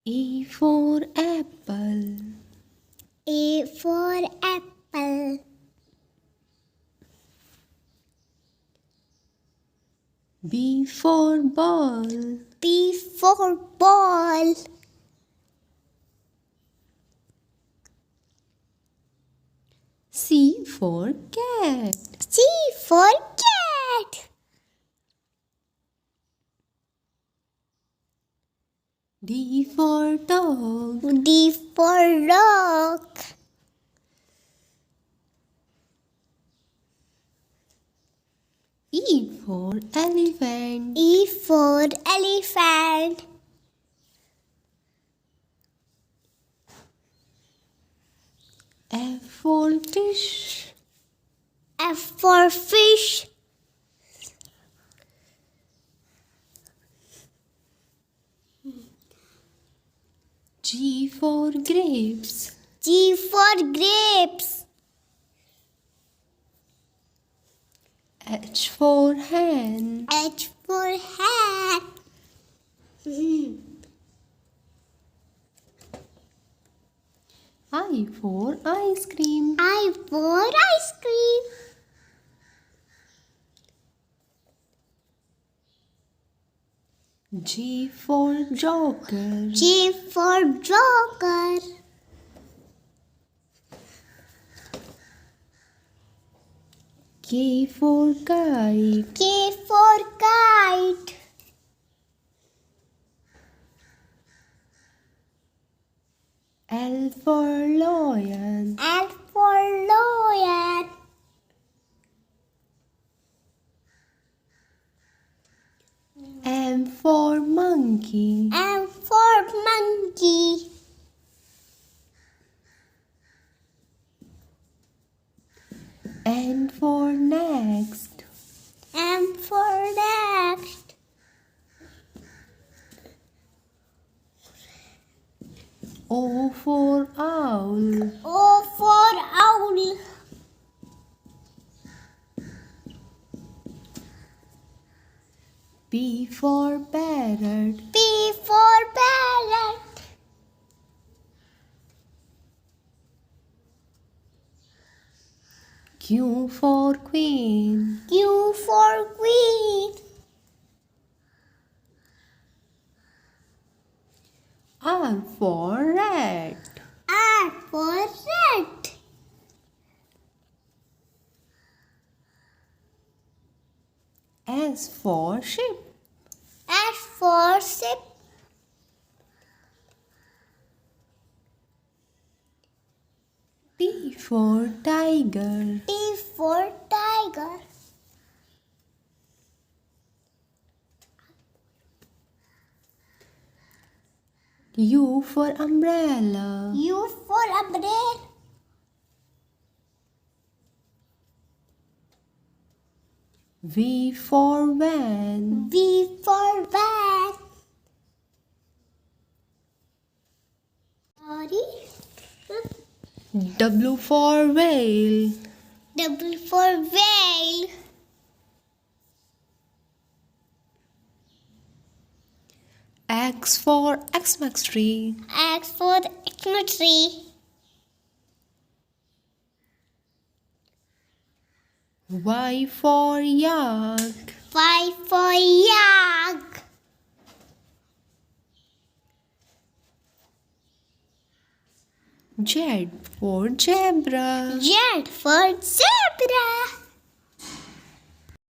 A for apple. A for apple. B for ball. B for ball. C for cat. C for cat. D for dog. D for dog. E for elephant. E for elephant. F for fish. F for fish. G for grapes. G for grapes. H for hen. H for hat. I for ice cream. I for ice cream. J for joker. J for joker. K for kite. K for kite. L for lion. L for lion. M for monkey. M for monkey. N for next. M for next. O for owl. O for owl. P for parrot. P for parrot. Q for queen. Q for queen. R for rat. R for rat. S for ship. S for ship. T for tiger. T for tiger. U for umbrella. U for umbrella. V for van. V for van. Sorry. W for whale. W for whale. X for Xmas tree. X for Xmas tree. Y for yak. Y for yak. Z for zebra. Z for zebra.